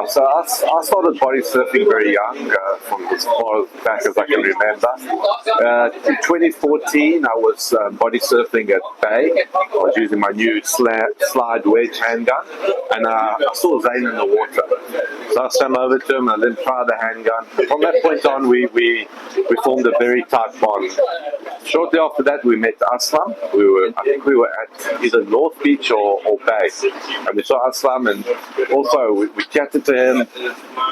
So I started body surfing very young, from as far back as I can remember. In 2014, I was body surfing at Bay. I was using my new slide wedge handgun, and I saw Zane in the water. So I swam over to him and then tried the handgun. From that point on, we formed a very tight bond. Shortly after that, we met Aslam. I think we were at either North Beach or Bay, and we saw Aslam, and also we chatted to him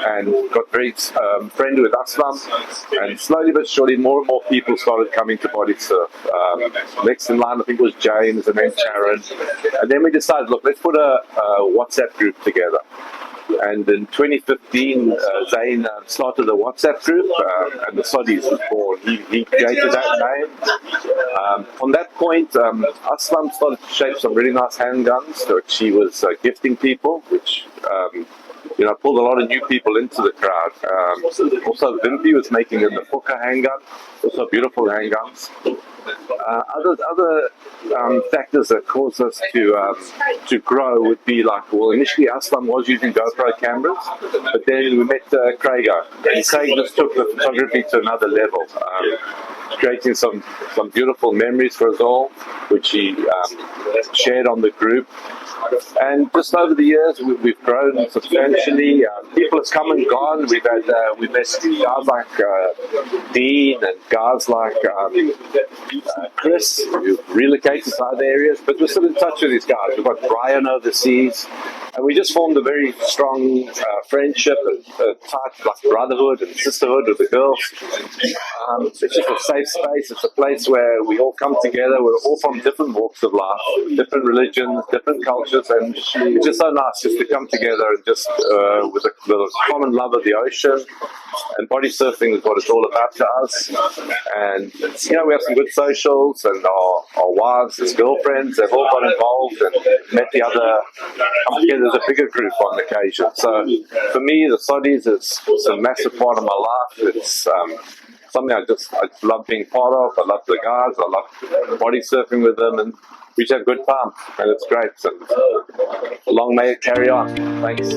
and got very friendly with Aslam. And slowly but surely, more and more people started coming to body surf. Next in line, I think, was James, and then Sharon. And then we decided, look, let's put a WhatsApp group together. And in 2015, Zane started a WhatsApp group, and the Soddys was born. He created that name. From that point, Aslam started to shape some really nice handguns, which he was gifting people, which pulled a lot of new people into the crowd. Also, Vimpy was making the Fuka handgun, also beautiful handguns. Other factors that caused us to grow would be like, well, initially Aslam was using GoPro cameras, but then we met Craigo, and Craig just took the photography to another level, creating some beautiful memories for us all, which he shared on the group. And just over the years, we've grown substantially. People have come and gone. We've met guys like Dean and guys like Chris, who relocated to other areas, but we're still in touch with these guys. We've got Brian overseas, and we just formed a very strong friendship, a tight like brotherhood and sisterhood with the girls. It's just a safe space. It's a place where we all come together. We're all from different walks of life, different religions, different cultures, and it's just so nice just to come together and just with a common love of the ocean. And body surfing is what it's all about to us. And we have some good socials, and our wives, as girlfriends, they've all got involved and met the other. Come together as a bigger group on occasion. So for me, the Soddys is a massive part of my life. It's something I just love being part of. I love the guys. I love body surfing with them, and we just have a good time, and it's great. So long may it carry on. Thanks.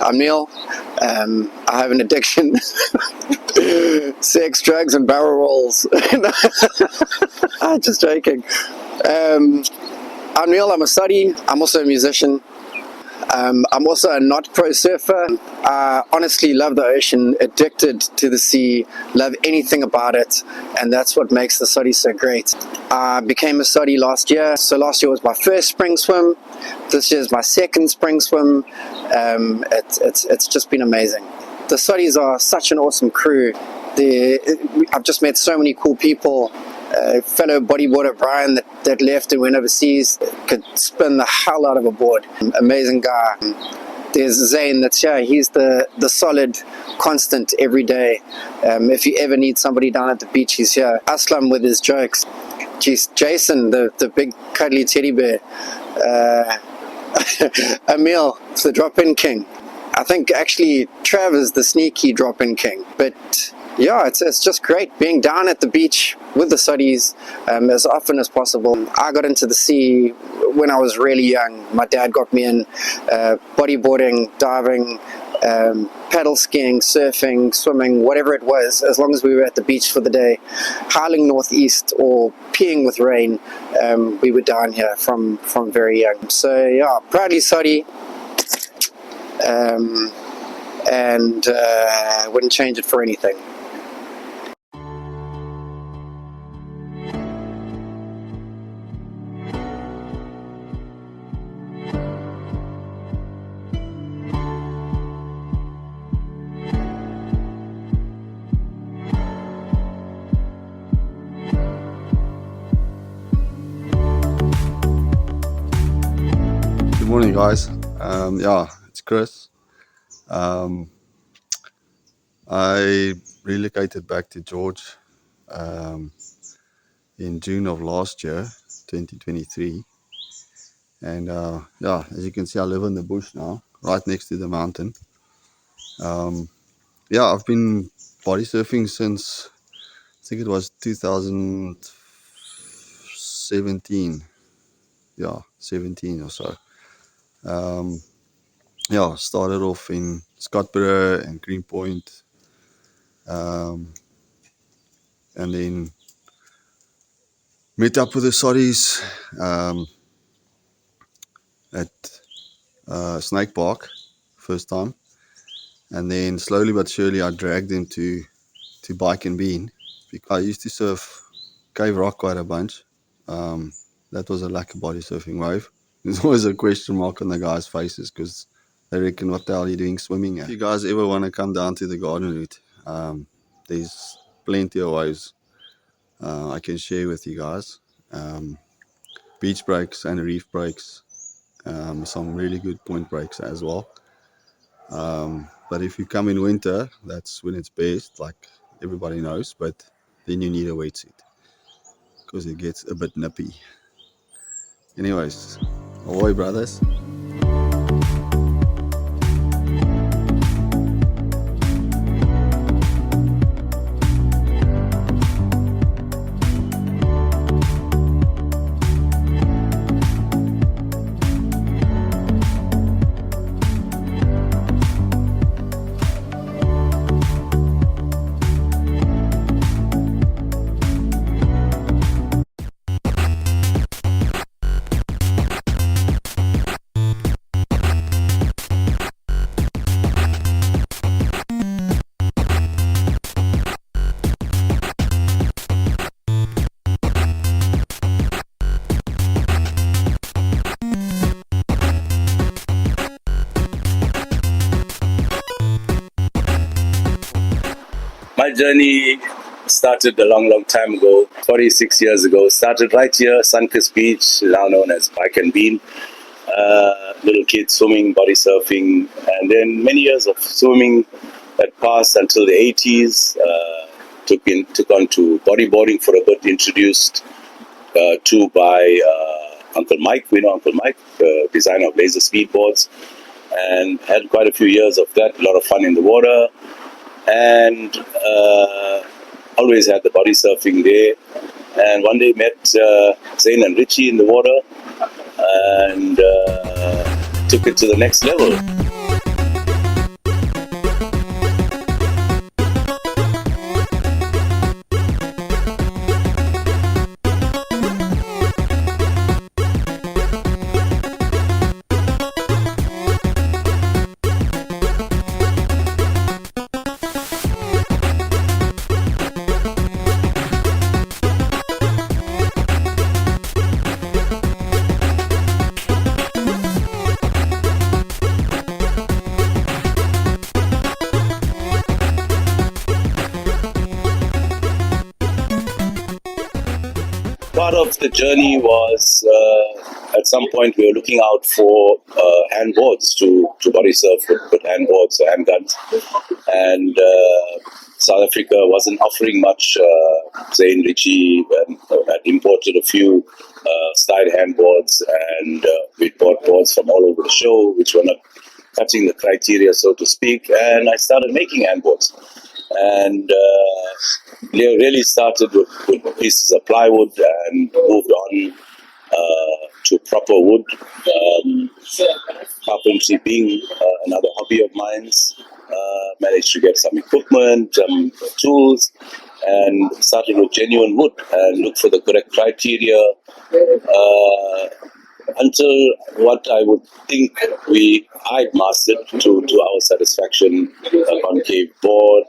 I'm Neil. I have an addiction. Sex, drugs, and barrel rolls. I'm just joking. I'm Neil. I'm a Soddy. I'm also a musician. I'm also a not pro surfer. I honestly love the ocean, addicted to the sea, love anything about it, and that's what makes the Soddy so great. I became a Soddy last year, so last year was my first spring swim. This year's my second spring swim. It's just been amazing. The Soddys are such an awesome crew. I've just met so many cool people. Fellow bodyboarder Brian that left and went overseas, could spin the hell out of a board. Amazing guy. There's Zane that's here. He's the solid constant every day. If you ever need somebody down at the beach, he's here. Aslam with his jokes. Geez, Jason, the big cuddly teddy bear. Emil, the drop-in king. I think actually Trav is the sneaky drop-in king. But yeah, it's just great being down at the beach with the Soddys as often as possible. I got into the sea when I was really young. My dad got me in bodyboarding, diving, paddle skiing, surfing, swimming, whatever it was, as long as we were at the beach for the day. Howling northeast or peeing with rain, we were down here from very young. So yeah, proudly Soddy. And wouldn't change it for anything. Morning, guys. Yeah, it's Chris. I relocated back to George in June of last year, 2023. And yeah, as you can see, I live in the bush now, right next to the mountain. Yeah, I've been body surfing since, I think it was 2017. Yeah, 17 or so. Yeah, started off in Scottsboro and Greenpoint. And then met up with the Soddys at Snake Park first time, and then slowly but surely I dragged them to Bike and Bean. I used to surf Cave Rock quite a bunch. That was a lack of body surfing wave. There's always a question mark on the guys' faces because they reckon, what the hell are you doing swimming at? If you guys ever want to come down to the garden route, there's plenty of waves I can share with you guys. Beach breaks and reef breaks, some really good point breaks as well. But if you come in winter, that's when it's best, like everybody knows, but then you need a wetsuit because it gets a bit nippy. Anyways, ahoy brothers. My journey started a long time ago, 46 years ago. Started right here, Sunkist Beach, now known as Bike and Bean. Little kids swimming, body surfing, and then many years of swimming that passed until the 80s. Took on to bodyboarding for a bit, introduced to by Uncle Mike. We know Uncle Mike, designer of laser speedboards, and had quite a few years of that. A lot of fun in the water. And always had the body surfing there. And one day met Zane and Richie in the water and took it to the next level. Part of the journey was at some point we were looking out for handboards to body surf with handboards, handguns, and South Africa wasn't offering much. Zane Richie had imported a few side handboards, and we bought boards from all over the show, which were not cutting the criteria, so to speak. And I started making handboards. And really started with pieces of plywood and moved on to proper wood. Carpentry being another hobby of mine. Managed to get some equipment, tools, and started with genuine wood and looked for the correct criteria until what I would think I'd mastered to our satisfaction. A concave board,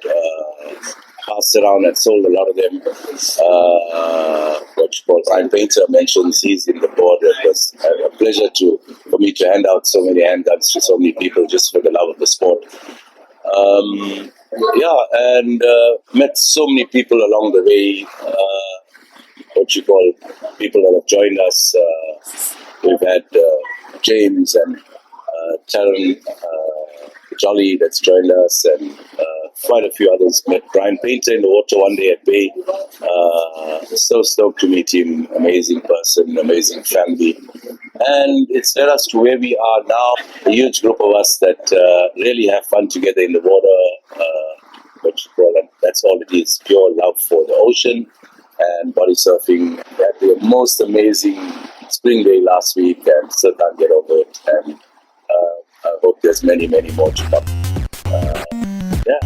passed around and sold a lot of them. Which Brian Painter mentions, he's in the board. It was a pleasure for me to hand out so many handguns to so many people just for the love of the sport. And met so many people along the way. People that have joined us. We've had James and Sharon Jolly that's joined us, and quite a few others. Met Brian Painter in the water one day at Bay. So stoked to meet him. Amazing person, amazing family. And it's led us to where we are now. A huge group of us that really have fun together in the water. That's all it is. Pure love for the ocean and body surfing. We had the most amazing spring day last week and still can't get over it. And I hope there's many, many more to come. Yeah.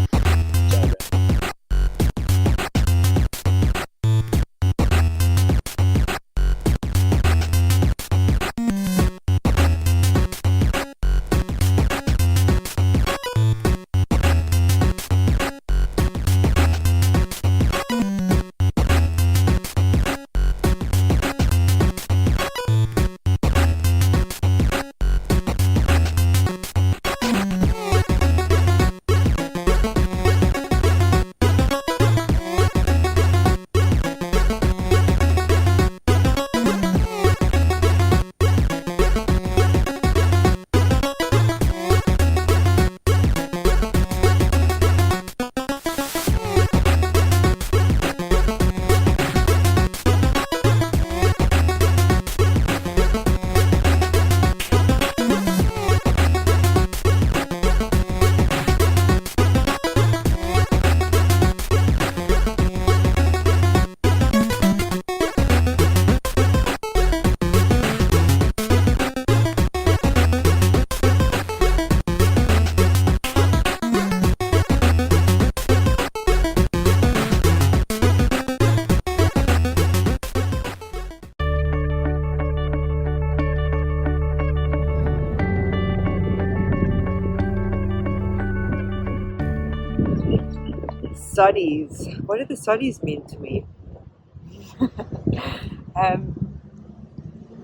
Soddies. What do the Soddies mean to me?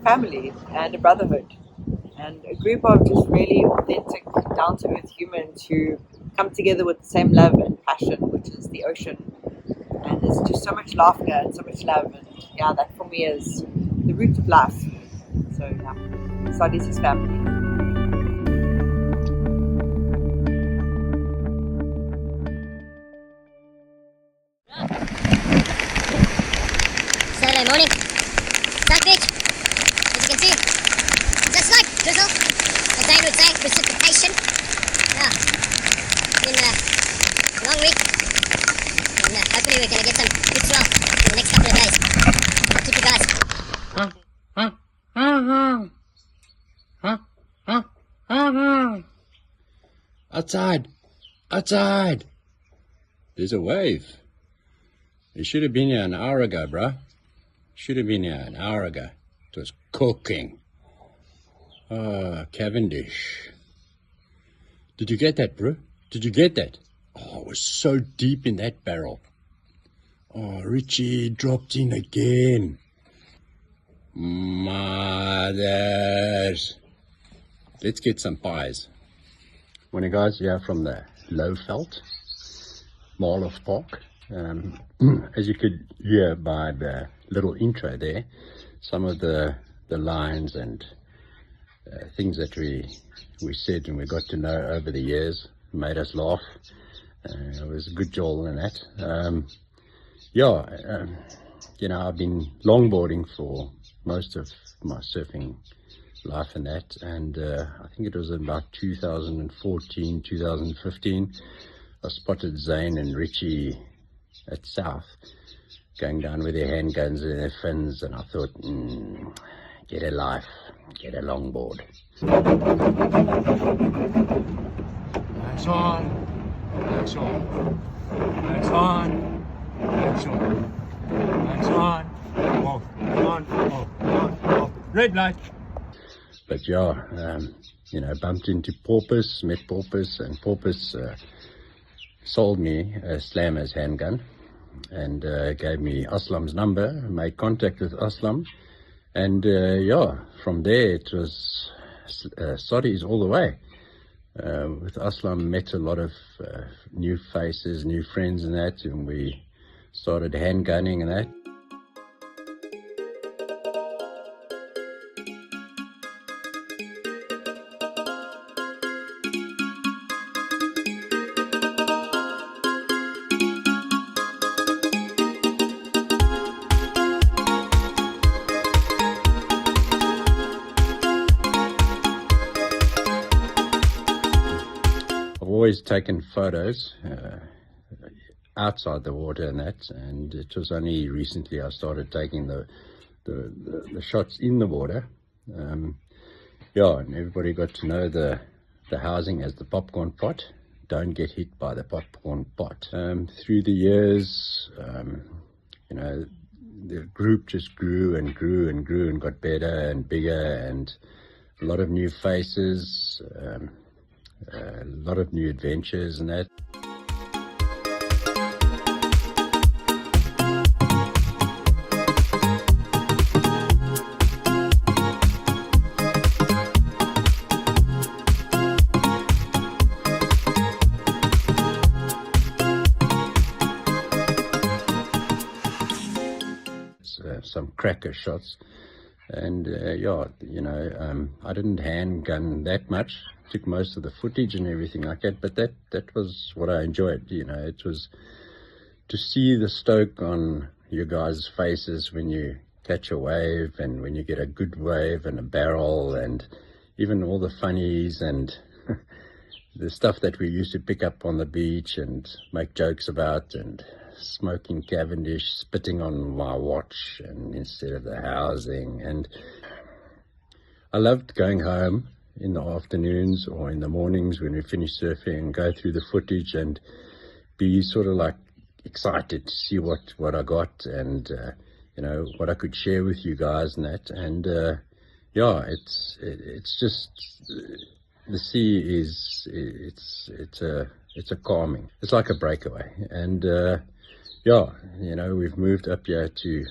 Family and a brotherhood and a group of just really authentic, down-to-earth humans who come together with the same love and passion, which is the ocean. And there's just so much laughter and so much love, and yeah, that for me is the root of life. So yeah, Soddies is family. Saturday morning, South Beach, as you can see, it's a slight drizzle, as Dane would say, precipitation. Yeah, been a long week, and hopefully we're going to get some good swell in the next couple of days. I'll keep you guys. Outside. There's a wave. You should have been here an hour ago, bruh. Should have been here an hour ago. It was cooking. Cavendish. Did you get that, bro? Did you get that? Oh, it was so deep in that barrel. Oh, Richie dropped in again. Mothers. Let's get some pies. Morning, guys. Yeah, from the Lowveld, Marlow Park. As you could hear by the little intro there, some of the lines and things that we said and we got to know over the years made us laugh. It was a good joel in that. I've been longboarding for most of my surfing life and that, and I think it was about 2014, 2015, I spotted Zane and Richie at South going down with their handguns and their fins, and I thought, get a life, get a longboard. Nice on. Red light. But yeah, bumped into Porpoise, met Porpoise, and Porpoise sold me a Slammer's handgun and gave me Aslam's number, made contact with Aslam, and from there it was Soddy's all the way. With Aslam, met a lot of new faces, new friends and that, and we started handgunning and that. always taken photos outside the water and that, and it was only recently I started taking the shots in the water. Yeah, and everybody got to know the housing as the popcorn pot. Don't get hit by the popcorn pot. Through the years, you know, the group just grew and grew and grew and got better and bigger, and a lot of new faces, a lot of new adventures and that. Some cracker shots, and yeah, you know, I didn't handgun that much, took most of the footage and everything like that, but that was what I enjoyed. You know, it was to see the stoke on you guys' faces when you catch a wave, and when you get a good wave and a barrel, and even all the funnies and the stuff that we used to pick up on the beach and make jokes about, and smoking Cavendish, spitting on my watch and instead of the housing. And I loved going home in the afternoons or in the mornings when we finished surfing and go through the footage and be sort of like excited to see what I got, and you know, what I could share with you guys and that. And yeah, it's just the sea is it's a calming. It's like a breakaway. And yeah, you know, we've moved up here to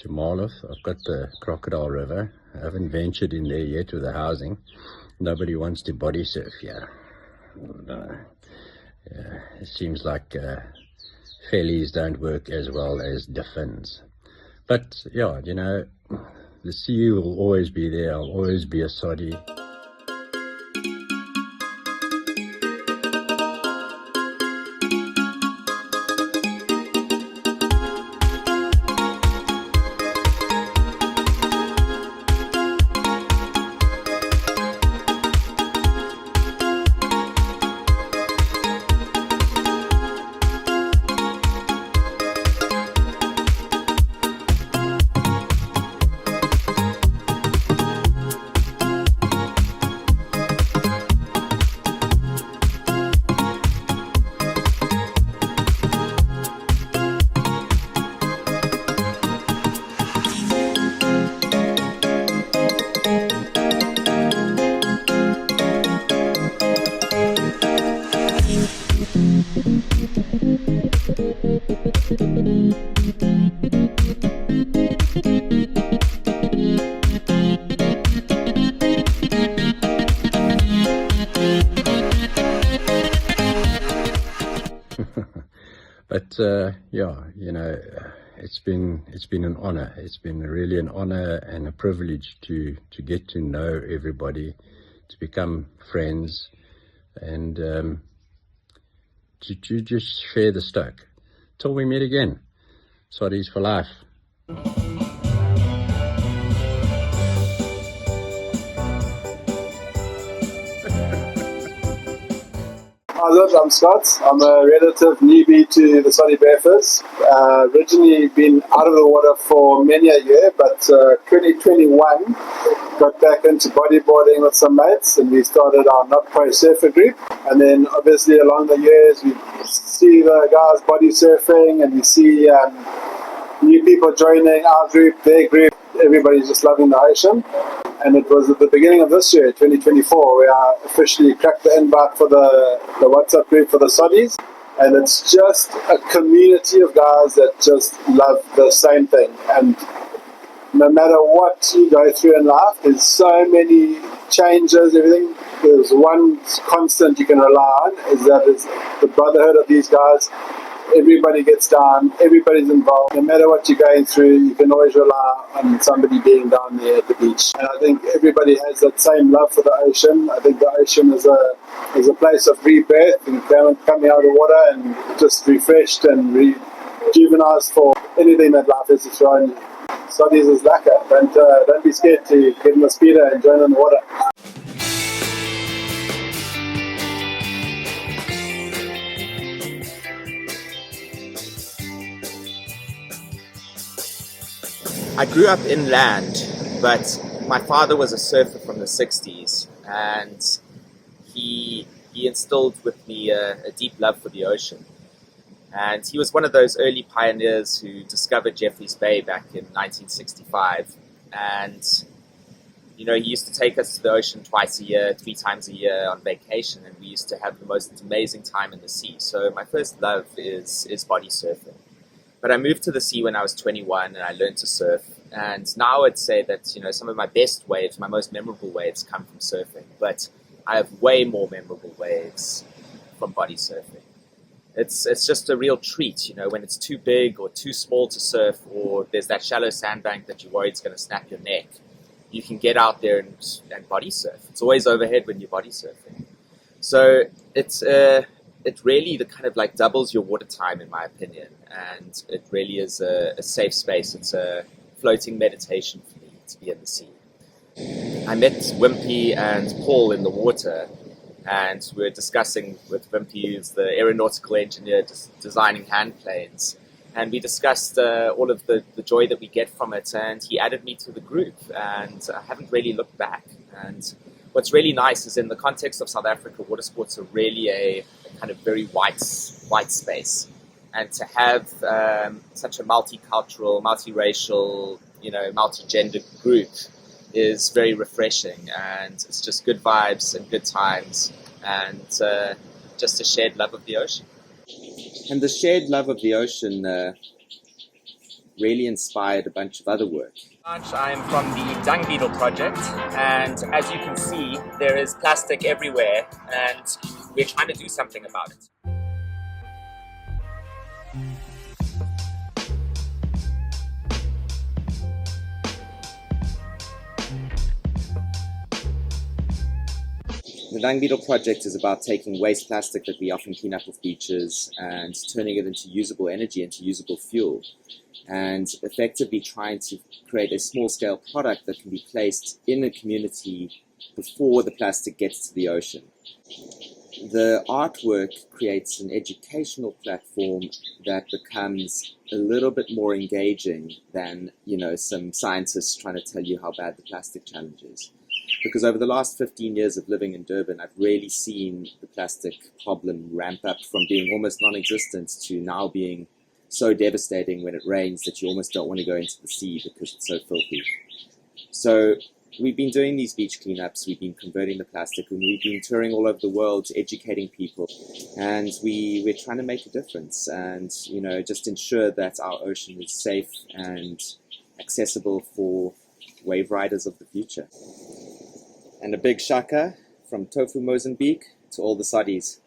Marlow. I've got the Crocodile River. I haven't ventured in there yet with the housing. Nobody wants to body surf here. It seems like ferries don't work as well as the fins. But yeah, you know, the sea will always be there. I'll always be a Soddy. But yeah, you know, it's been an honor. It's been really an honor and a privilege to get to know everybody, to become friends, and to just share the stoke. Till we meet again. Soddy's for life. Hi, I'm Scott. I'm a relative newbie to the Soddy Burfers. Originally been out of the water for many a year, but 2021 got back into bodyboarding with some mates, and we started our Not Pro Surfer group. And then obviously along the years we see the guys body surfing, and we see new people joining our group, their group. Everybody's just loving the ocean. And it was at the beginning of this year, 2024, where I officially cracked the invite for the WhatsApp group for the Soddies. And it's just a community of guys that just love the same thing. And no matter what you go through in life, there's so many changes, everything. There's one constant you can rely on, is that it's the brotherhood of these guys. Everybody gets down, everybody's involved. No matter what you're going through, you can always rely on somebody being down there at the beach. And I think everybody has that same love for the ocean. I think the ocean is a place of rebirth, and coming out of the water and just refreshed and rejuvenized for anything that life has to throw in you. Soddies is lekker. Don't be scared to get in the speeder and join in the water. I grew up inland, but my father was a surfer from the 60s, and he instilled with me a deep love for the ocean. And he was one of those early pioneers who discovered Jeffreys Bay back in 1965. And, you know, he used to take us to the ocean twice a year, 3 times a year on vacation, and we used to have the most amazing time in the sea. So my first love is body surfing. But I moved to the sea when I was 21 and I learned to surf. And now I'd say that, you know, some of my best waves, my most memorable waves come from surfing. But I have way more memorable waves from body surfing. It's just a real treat, you know, when it's too big or too small to surf, or there's that shallow sandbank that you're worried is going to snap your neck. You can get out there and body surf. It's always overhead when you're body surfing. So it really kind of like doubles your water time, in my opinion, and it really is a safe space. It's a floating meditation for me to be in the sea. I met Wimpy and Paul in the water, and we were discussing with Wimpy, who's the aeronautical engineer designing hand planes, and we discussed all of the joy that we get from it, and he added me to the group, and I haven't really looked back. And what's really nice is, in the context of South Africa, water sports are really a kind of very white space. And to have such a multicultural, multiracial, you know, multi-gender group is very refreshing, and it's just good vibes and good times, and just a shared love of the ocean. And the shared love of the ocean really inspired a bunch of other work. I'm from the Dung Beetle project, and as you can see, there is plastic everywhere, and we're trying to do something about it. The Dung Beetle project is about taking waste plastic that we often clean up off beaches and turning it into usable energy, into usable fuel, and effectively trying to create a small-scale product that can be placed in a community before the plastic gets to the ocean. The artwork creates an educational platform that becomes a little bit more engaging than, you know, some scientists trying to tell you how bad the plastic challenge is. Because over the last 15 years of living in Durban, I've really seen the plastic problem ramp up from being almost non-existent to now being so devastating when it rains that you almost don't want to go into the sea because it's so filthy. So we've been doing these beach cleanups, we've been converting the plastic, and we've been touring all over the world, educating people, and we're trying to make a difference and, you know, just ensure that our ocean is safe and accessible for wave riders of the future. And a big shaka from Tofu, Mozambique to all the Soddys.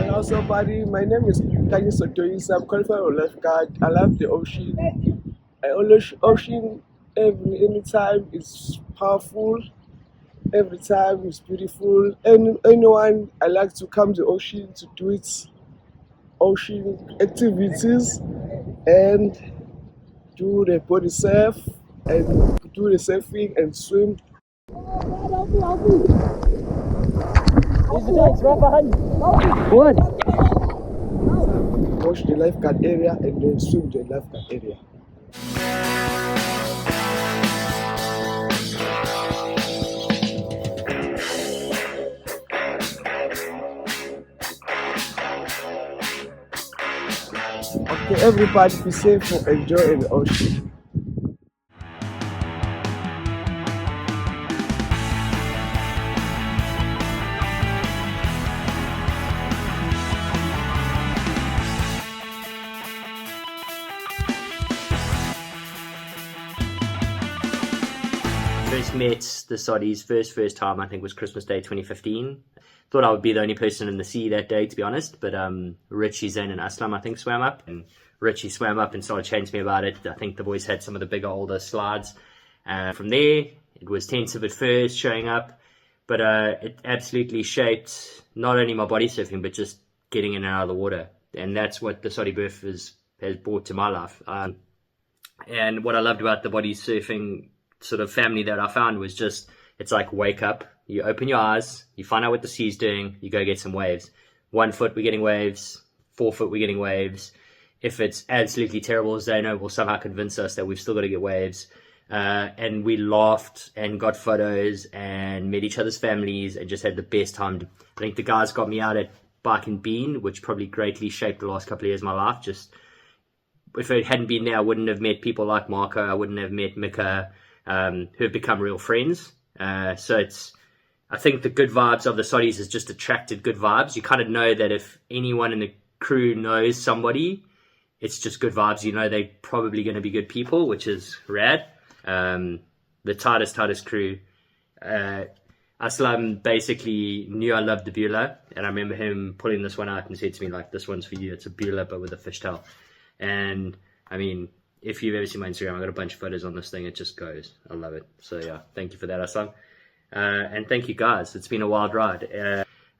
Hello, somebody. My name is Soddy. I'm qualified for lifeguard. I love the ocean. Ocean anytime is powerful. Every time is beautiful. Anyone I like to come to the ocean to do it, ocean activities, and do the body surf and do the surfing and swim. What? Wash the lifeguard area and then swim the lifeguard area. Okay, everybody be safe and enjoy the ocean. First met the Soddys first time, I think, was Christmas Day 2015. Thought I would be the only person in the sea that day, to be honest, but Richie, Zain and Aslam, I think, swam up, and Richie swam up and started chatting to me about it. I think the boys had some of the bigger, older slides. From there, it was tensive at first, showing up, but it absolutely shaped not only my body surfing, but just getting in and out of the water. And that's what the Soddy Burfers has brought to my life. And what I loved about the body surfing sort of family that I found was just, it's like wake up, you open your eyes, you find out what the sea's doing, you go get some waves. 1 foot we're getting waves, 4 foot we're getting waves. If it's absolutely terrible, Zeno will somehow convince us that we've still got to get waves. And we laughed and got photos and met each other's families and just had the best time. I think the guys got me out at Bike and Bean, which probably greatly shaped the last couple of years of my life. Just if it hadn't been there, I wouldn't have met people like Marco. I wouldn't have met Mika, who have become real friends. So I think the good vibes of the Soddys has just attracted good vibes. You kind of know that if anyone in the crew knows somebody, it's just good vibes. You know they're probably going to be good people, which is rad. The tightest crew. Aslam basically knew I loved the Beulah, and I remember him pulling this one out and said to me, like, this one's for you. It's a Beulah, but with a fishtail. And, I mean, if you've ever seen my Instagram, I've got a bunch of photos on this thing. It just goes. I love it. So, yeah, thank you for that, Aslam. And thank you, guys. It's been a wild ride.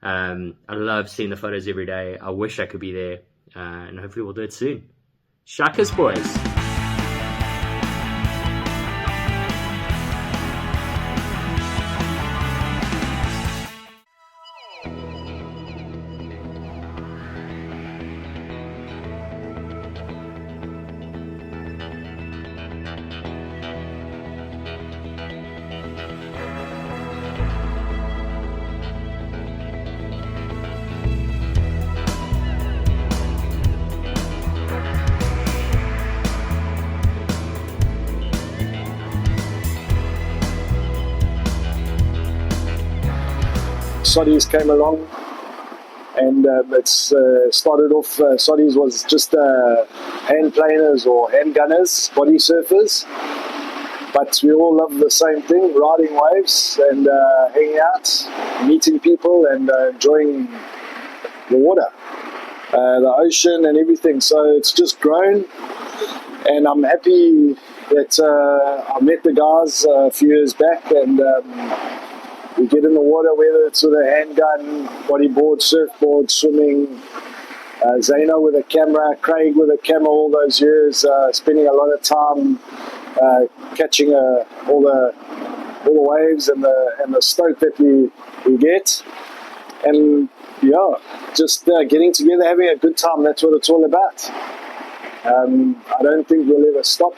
I love seeing the photos every day. I wish I could be there, and hopefully we'll do it soon. Shakas, boys. Soddy's came along, and it's started off. Soddy's was just hand planers or hand gunners, body surfers, but we all love the same thing: riding waves and hanging out, meeting people, and enjoying the water, the ocean, and everything. So it's just grown, and I'm happy that I met the guys a few years back, and we get in the water, whether it's with a handgun, bodyboard, surfboard, swimming. Zeno with a camera, Craig with a camera all those years, spending a lot of time catching all the waves and the stoke that we get. And yeah, just getting together, having a good time. That's what it's all about. I don't think we'll ever stop.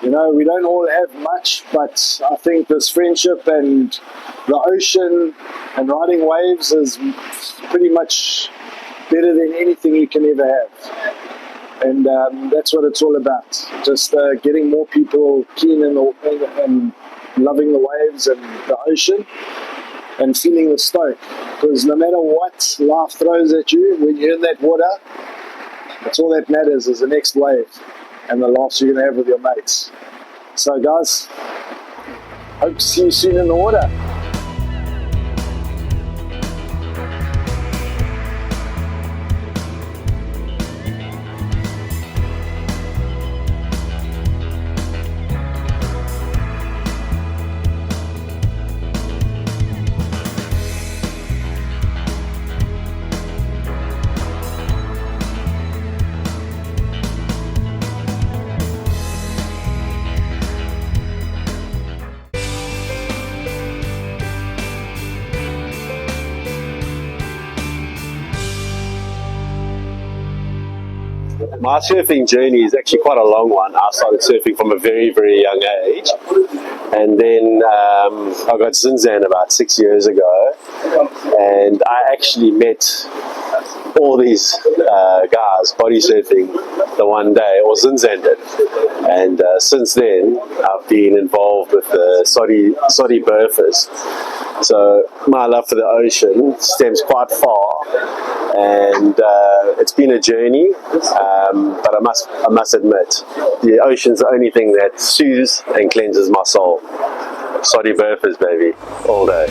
We don't all have much, but I think this friendship and the ocean and riding waves is pretty much better than anything you can ever have. And that's what it's all about. Just getting more people keen and loving the waves and the ocean and feeling the stoke. Because no matter what life throws at you, when you're in that water, that's all that matters is the next wave and the laughs you're going to have with your mates. So guys, hope to see you soon in the water. My surfing journey is actually quite a long one. I started surfing from a very, very young age. And then I got Zinzan about 6 years ago. And I actually met all these guys body surfing the one day, or Zinzan did. And since then, I've been involved with the Soddy Burfers. So my love for the ocean stems quite far, and it's been a journey. But I must admit, the ocean's the only thing that soothes and cleanses my soul. Soddy Burfers, baby, all day.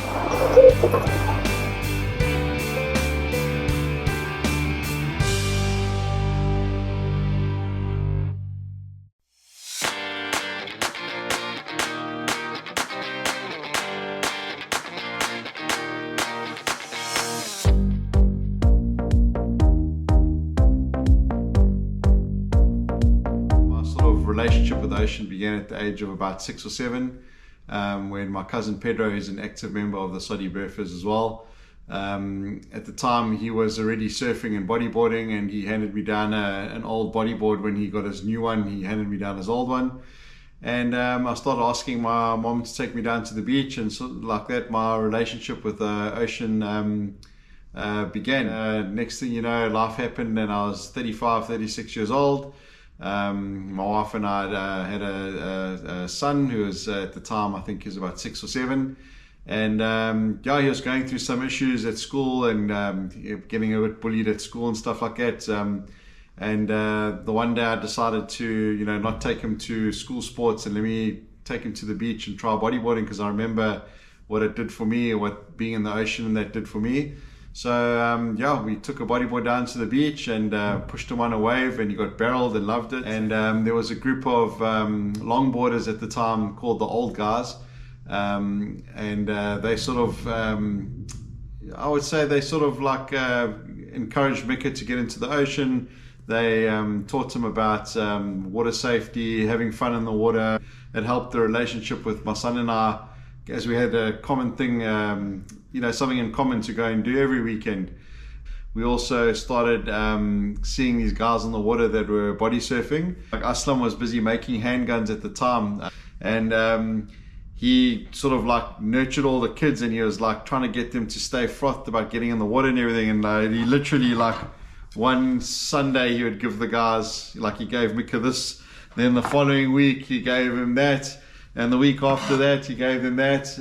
Relationship with the ocean began at the age of about 6 or 7, when my cousin Pedro is an active member of the Soddy Burfers as well. At the time he was already surfing and bodyboarding, and he handed me down an old bodyboard. When he got his new one, he handed me down his old one. And I started asking my mom to take me down to the beach, and sort of like that my relationship with the ocean began. Next thing you know, life happened, and I was 35, 36 years old. My wife and I had a son who was at the time, I think he was about 6 or 7. And yeah, he was going through some issues at school, and getting a bit bullied at school and stuff like that. The one day I decided to, not take him to school sports and let me take him to the beach and try bodyboarding, because I remember what it did for me, what being in the ocean that did for me. So yeah, we took a bodyboard down to the beach and pushed him on a wave, and he got barreled and loved it. And there was a group of longboarders at the time called the Old Guys. They sort of, I would say they sort of like encouraged Mika to get into the ocean. They taught him about water safety, having fun in the water. It helped the relationship with my son and I, as we had a common thing, something in common to go and do every weekend. We also started seeing these guys on the water that were body surfing. Like Aslam was busy making handguns at the time, and he sort of like nurtured all the kids, and he was like trying to get them to stay frothed about getting in the water and everything. And he literally, like, one Sunday he would give the guys, like he gave Mika this, then the following week he gave him that, and the week after that he gave them that,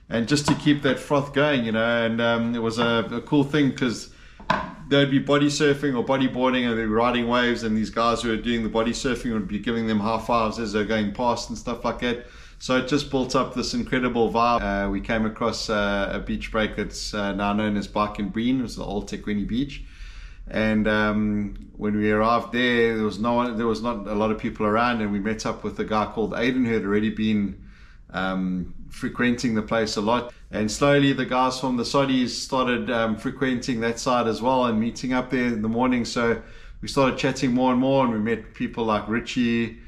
and just to keep that froth going, and it was a cool thing, because they'd be body surfing or bodyboarding, and they'd be riding waves, and these guys who were doing the body surfing would be giving them high fives as they're going past and stuff like that. So it just built up this incredible vibe. We came across a beach break that's now known as Bike and Bean. It was the old Tekwini beach. And when we arrived there, there was not a lot of people around, and we met up with a guy called Aiden who had already been frequenting the place a lot. And slowly the guys from the Soddys started frequenting that side as well and meeting up there in the morning. So we started chatting more and more, and we met people like Richie,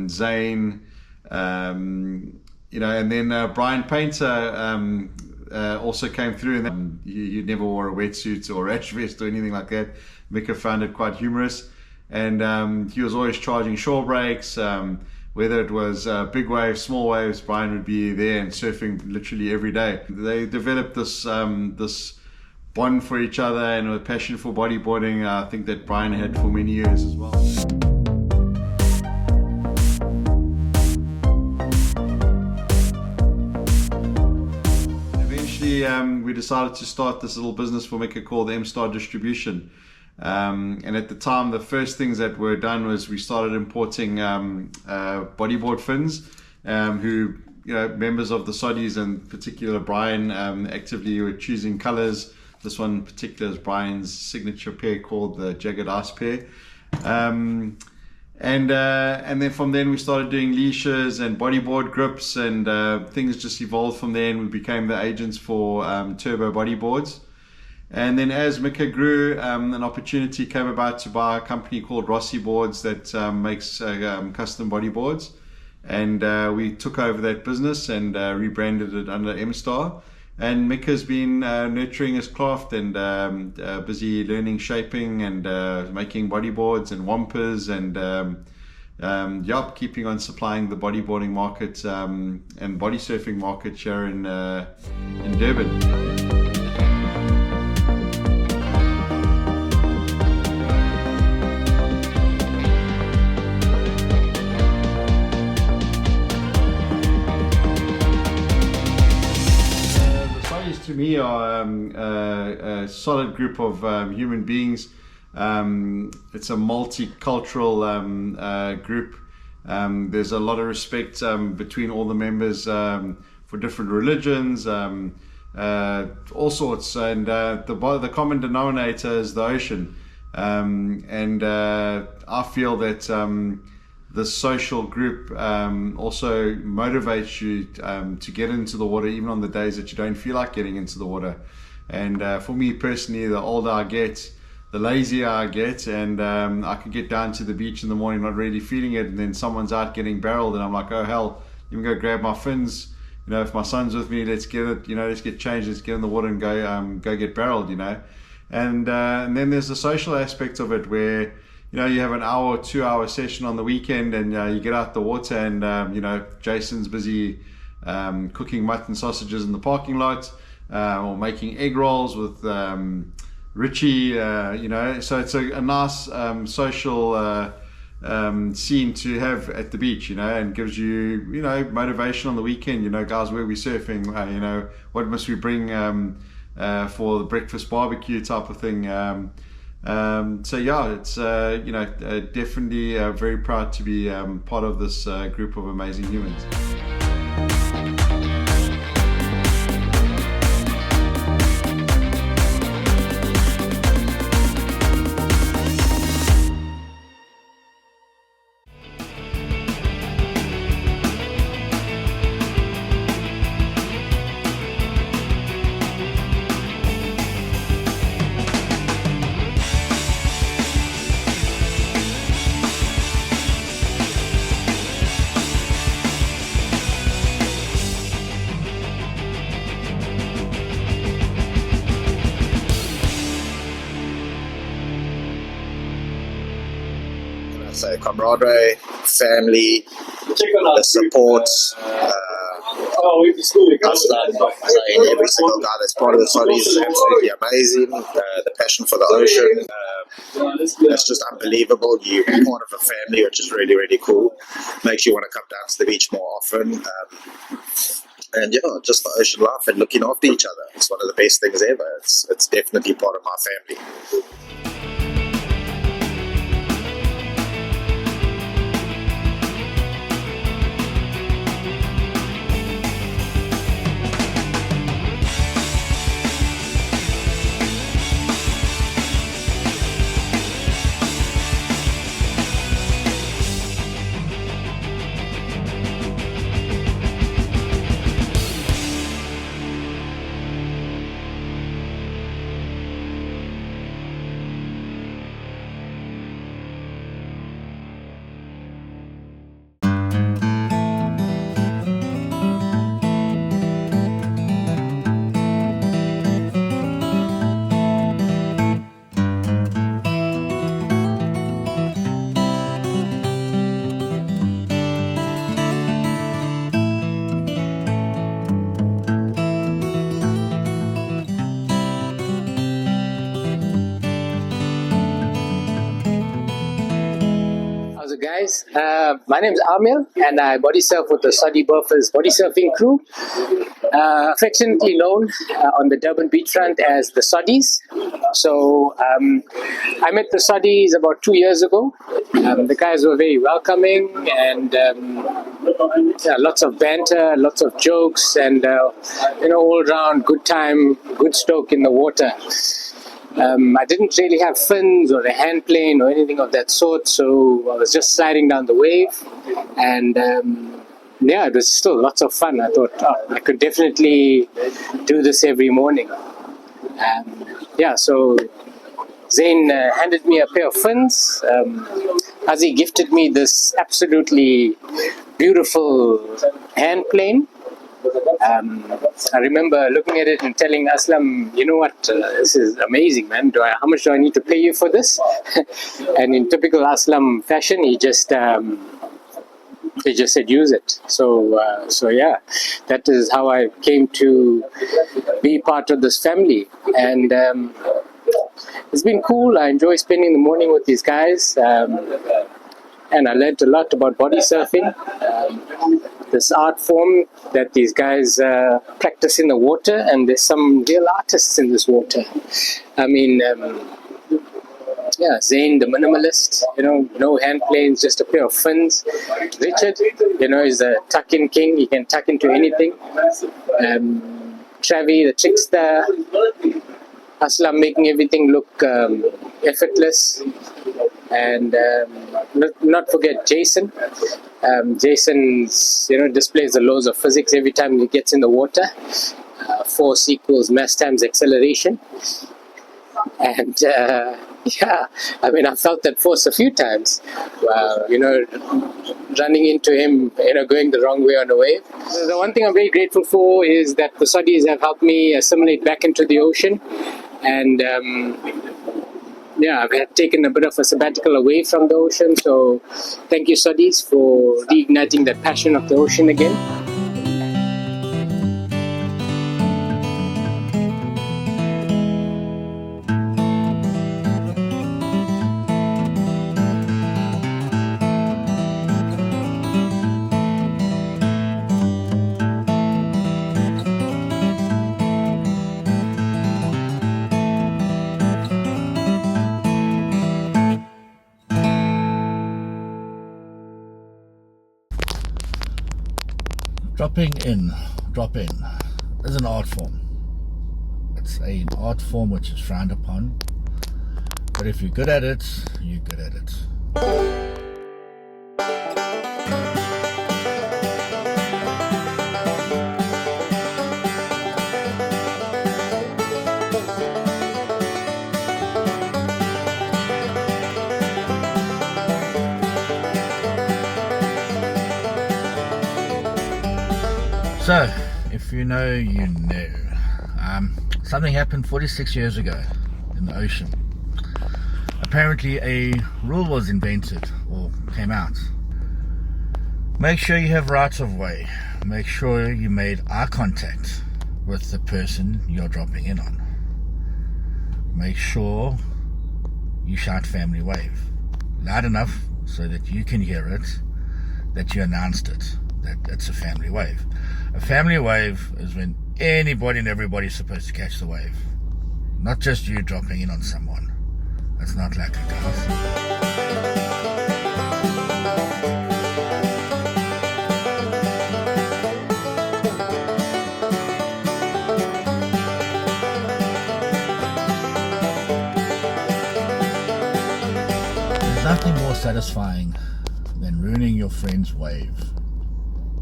Zane, and then Brian Painter also came through, and he never wore a wetsuit or rash vest or anything like that. Mika found it quite humorous, and he was always charging shore breaks, whether it was big waves, small waves. Brian would be there and surfing literally every day. They developed this bond for each other, and a passion for bodyboarding, I think, that Brian had for many years as well. We decided to start this little business for Mika called M-Star Distribution, and at the time the first things that were done was we started importing bodyboard fins, who members of the Soddys, and in particular Brian, actively were choosing colors. This one in particular is Brian's signature pair called the Jagged Ice pair. And then from then we started doing leashes and bodyboard grips, and things just evolved from there, and we became the agents for turbo bodyboards. And then as Mika grew, an opportunity came about to buy a company called Rossi Boards that makes custom bodyboards, and we took over that business and rebranded it under M-Star. And Mika's been nurturing his craft and busy learning shaping and making bodyboards and wampers, and keeping on supplying the bodyboarding market and body surfing market here in Durban. To me are a solid group of human beings. It's a multicultural group. There's a lot of respect between all the members for different religions, all sorts, and the common denominator is the ocean. I feel that this social group also motivates you to get into the water even on the days that you don't feel like getting into the water. And for me personally, the older I get, the lazier I get, and I can get down to the beach in the morning not really feeling it, and then someone's out getting barreled, and I'm like, oh hell, let me go grab my fins. You know, if my son's with me, let's get it. You know, let's get changed, let's get in the water and go get barreled. You know, and then there's the social aspect of it where, you know, you have an hour or 2 hour session on the weekend, and you get out the water, and you know, Jason's busy cooking mutton sausages in the parking lot, or making egg rolls with Richie, you know, so it's a nice social scene to have at the beach, you know, and gives you, you know, motivation on the weekend. You know, guys, where we surfing, you know, what must we bring for the breakfast barbecue type of thing. So yeah, it's you know, definitely very proud to be part of this group of amazing humans. So camaraderie, family, the support, every single guy that's part of the Soddy is absolutely amazing. The passion for the ocean, it's just unbelievable. You're part of a family, which is really, really cool. Makes you want to come down to the beach more often. And yeah, just the ocean life and looking after each other. It's one of the best things ever. It's definitely part of my family. Guys, my name is Amil, and I body surf with the Soddy Burfers body surfing crew, affectionately known on the Durban beachfront as the Soddys. So I met the Soddys about 2 years ago. The guys were very welcoming, and lots of banter, lots of jokes, and you know, all round good time, good stoke in the water. I didn't really have fins or a hand plane or anything of that sort, so I was just sliding down the wave, and yeah, it was still lots of fun. I thought, I could definitely do this every morning. Yeah, so Zane handed me a pair of fins. Azzy gifted me this absolutely beautiful hand plane. I remember looking at it and telling Aslam, you know what, this is amazing, man. How much do I need to pay you for this? And in typical Aslam fashion, he just said, use it. So yeah, that is how I came to be part of this family. And it's been cool. I enjoy spending the morning with these guys. And I learned a lot about body surfing. This art form that these guys practice in the water, and there's some real artists in this water. I mean, yeah, Zane, the minimalist, you know, no hand planes, just a pair of fins. Richard, you know, is a tuck-in king. He can tuck into anything. Travi, the trickster. Aslam making everything look effortless. And not forget Jason. Jason's, you know, displays the laws of physics every time he gets in the water. Force equals mass times acceleration. And yeah, I mean, I felt that force a few times. Running into him, going the wrong way on a wave. The one thing I'm very grateful for is that the Soddys have helped me assimilate back into the ocean. And I've taken a bit of a sabbatical away from the ocean. So thank you, Soddys, for reigniting that passion of the ocean again. Drop in is an art form. It's an art form which is frowned upon, but if you're good at it, you're good at it. So, if you know, you know. Something happened 46 years ago in the ocean. Apparently a rule was invented or came out. Make sure you have rights of way. Make sure you made eye contact with the person you're dropping in on. Make sure you shout family wave loud enough so that you can hear it, that you announced it, that it's a family wave. A family wave is when anybody and everybody's supposed to catch the wave. Not just you dropping in on someone. That's not like it, guys. There's nothing more satisfying than ruining your friend's wave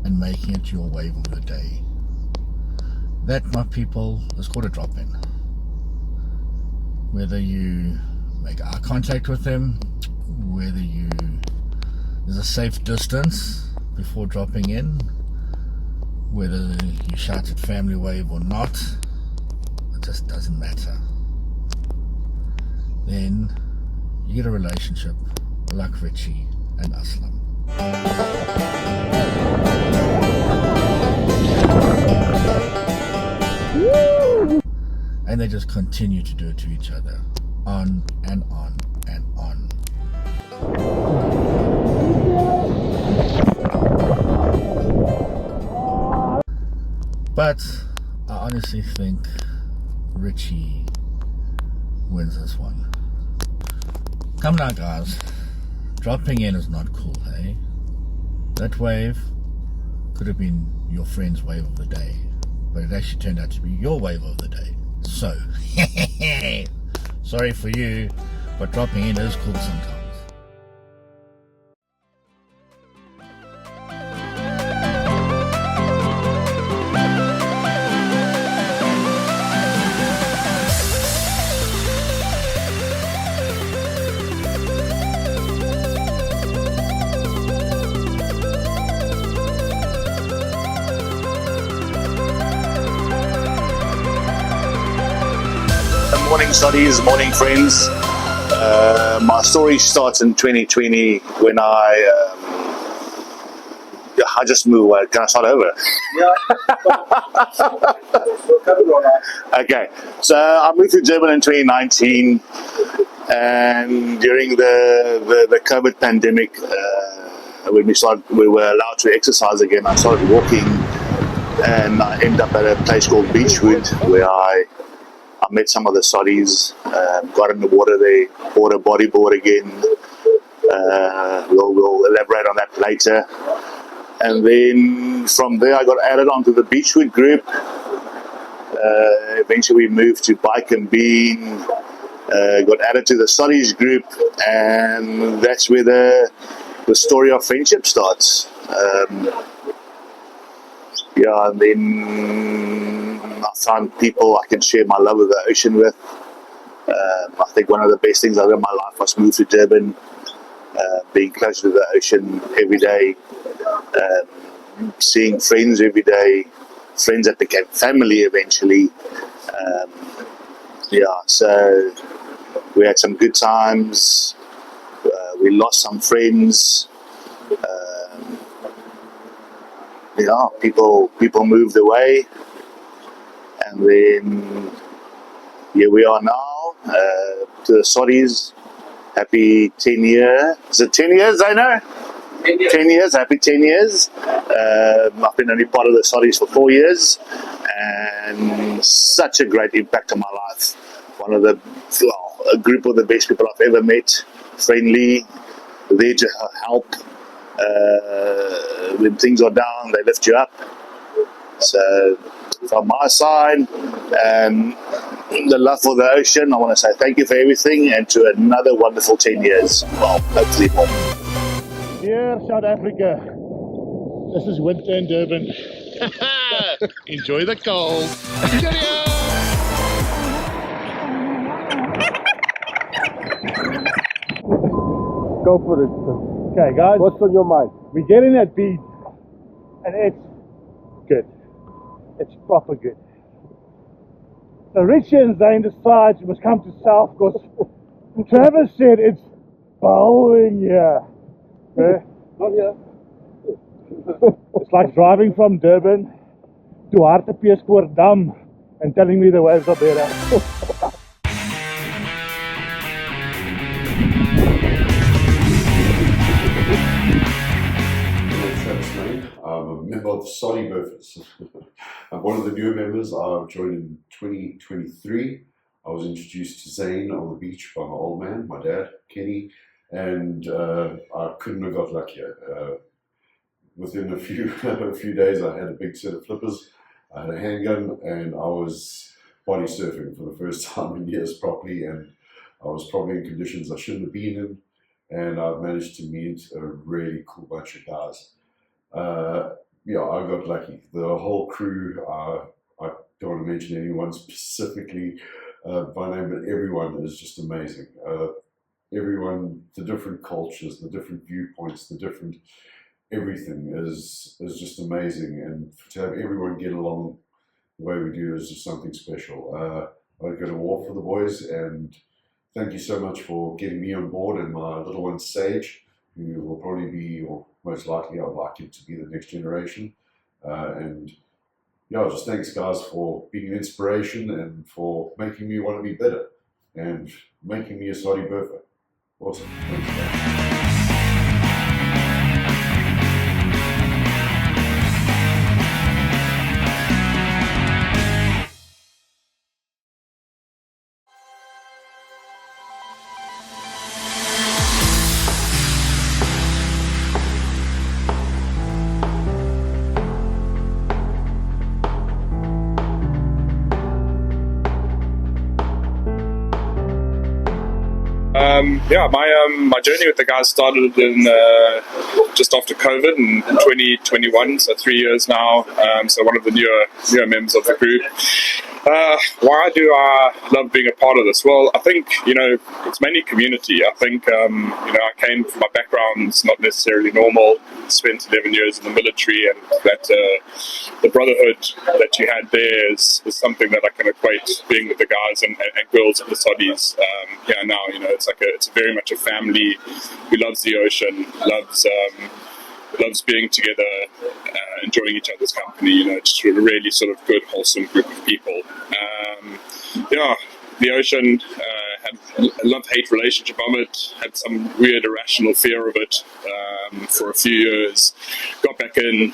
and making it your wave of the day. That, my people, is called a drop-in. Whether you make eye contact with them, whether there's a safe distance before dropping in, whether you shout at family wave or not, it just doesn't matter. Then you get a relationship like Richie and Aslam. And they just continue to do it to each other, on and on and on. But I honestly think Richie wins this one. Come now, guys. Dropping in is not cool, hey? That wave could have been your friend's wave of the day, but it actually turned out to be your wave of the day. So, sorry for you, but dropping in is cool sometimes. Morning Soddies, morning friends. My story starts in 2020 when I just moved away. Can I start over? Yeah. Okay, so I moved to Durban in 2019, and during the COVID pandemic, when we were allowed to exercise again, I started walking, and I ended up at a place called Beachwood where I met some of the Soddys, got in the water there, bought a bodyboard again. We'll elaborate on that later. And then from there I got added onto the Beachwood group. Eventually we moved to Bike and Bean, got added to the Soddys group, and that's where the story of friendship starts. And then I found people I can share my love of the ocean with. I think one of the best things I've done in my life was move to Durban, being closer to the ocean every day, seeing friends every day, friends that became family eventually. So we had some good times. We lost some friends. People moved away, and then here we are now, to the Soddys. Happy 10 years. Is it 10 years, I know? 10 years, happy 10 years. I've been only part of the Soddys for 4 years, and such a great impact on my life. A group of the best people I've ever met, friendly, there to help. When things are down, they lift you up. So from my side, the love for the ocean, I want to say thank you for everything, and to another wonderful 10 years. Well, hopefully more. Dear South Africa, this is winter in Durban. Enjoy the cold. Cheerio! Go for it. Okay, guys. What's on your mind? We're getting that bead, and it's good. It's proper good. So Richie and Zane decide you must come to South because Travis said it's bowling here. Okay? Not here. It's like driving from Durban to Hartbeespoort Dam and telling me the waves are better. I'm a member of the Soddy Burfers. I'm one of the newer members. I joined in 2023. I was introduced to Zane on the beach by my old man, my dad, Kenny, and I couldn't have got luckier. Within a few days, I had a big set of flippers, I had a handgun, and I was body surfing for the first time in years properly, and I was probably in conditions I shouldn't have been in, and I've managed to meet a really cool bunch of guys. I got lucky. The whole crew, I don't want to mention anyone specifically by name, but everyone is just amazing. Everyone, the different cultures, the different viewpoints, the different everything is just amazing. And to have everyone get along the way we do is just something special. I go to war for the boys, and thank you so much for getting me on board and my little one Sage, who will probably be, or most likely I'd like him to be the next generation. Just thanks guys for being an inspiration and for making me want to be better and making me a Soddy Burfer. Awesome. Thanks, guys. My journey with the guys started in just after COVID in 2021, so 3 years now. So one of the newer members of the group. Why do I love being a part of this? Well, I think it's mainly community. I think I came from my background, it's not necessarily normal. Spent 11 years in the military, and that the brotherhood that you had there is something that I can equate being with the guys and girls of the Soddys. Now it's very much a family who loves the ocean, loves being together, enjoying each other's company. Just a really sort of good, wholesome group of people. The ocean had a love-hate relationship on it, had some weird irrational fear of it for a few years. Got back in,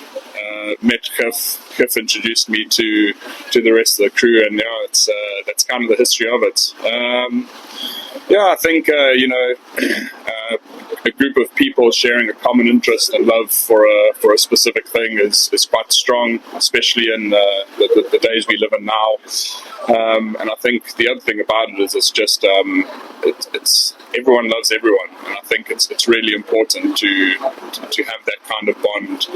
met Cliff. Cliff introduced me to the rest of the crew, and that's kind of the history of it. I think a group of people sharing a common interest and love for a specific thing is quite strong, especially in the days we live in now. And I think the other thing about it is it's just it's everyone loves everyone, and I think it's really important to have that kind of bond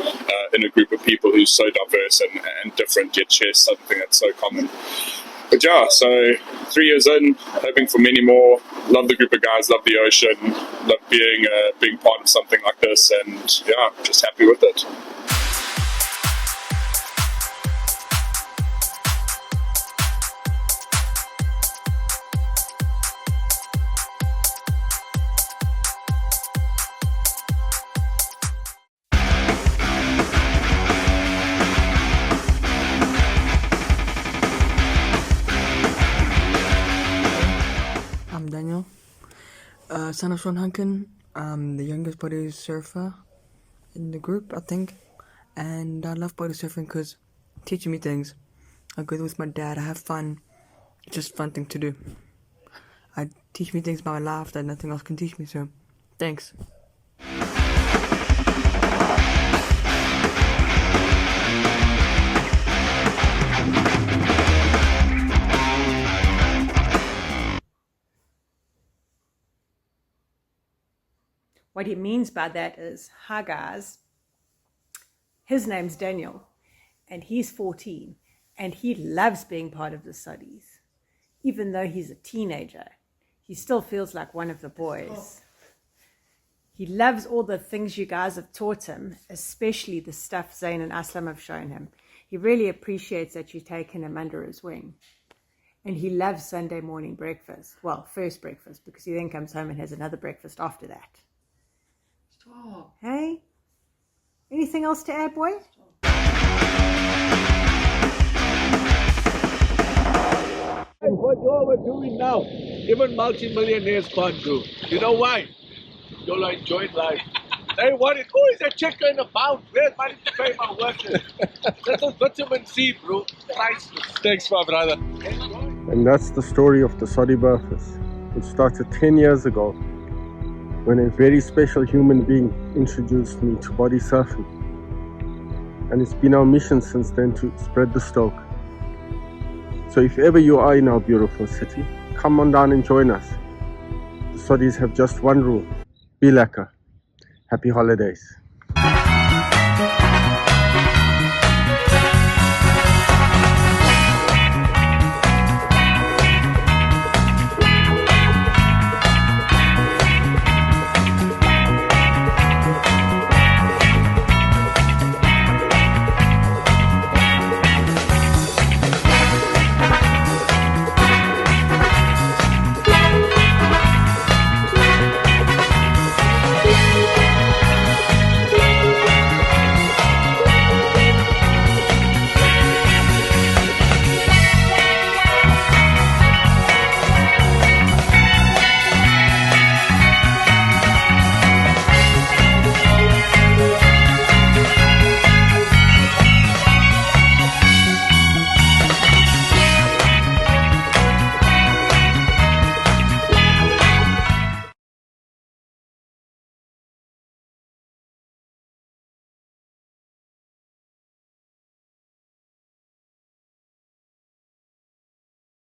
in a group of people who's so diverse and different, yet shares something that's so common. But yeah, so 3 years in, hoping for many more. Love the group of guys, love the ocean, love being part of something like this, and yeah, just happy with it. I'm Daniel, son of Sean Hunkin. I'm the youngest body surfer in the group, I think. And I love body surfing because it teaches me things. I go there with my dad, I have fun. It's just a fun thing to do. I teach me things about my life that nothing else can teach me, so thanks. What he means by that is, hi guys, his name's Daniel, and he's 14, and he loves being part of the Soddies. Even though he's a teenager, he still feels like one of the boys. He loves all the things you guys have taught him, especially the stuff Zane and Aslam have shown him. He really appreciates that you've taken him under his wing. And he loves Sunday morning breakfast. Well, first breakfast, because he then comes home and has another breakfast after that. Stop. Hey? Anything else to add, boy? What you are doing now, even multi-millionaires can't do. You know why? You'll enjoy life. They worried, who is a chicken in a pound? Where's money to pay my workers? That's a vitamin C, bro. Priceless. Thanks, my brother. And that's the story of the Soddy Burfers. It started 10 years ago when a very special human being introduced me to body surfing. And it's been our mission since then to spread the stoke. So if ever you are in our beautiful city, come on down and join us. The Soddies have just one rule: be lekker. Happy holidays.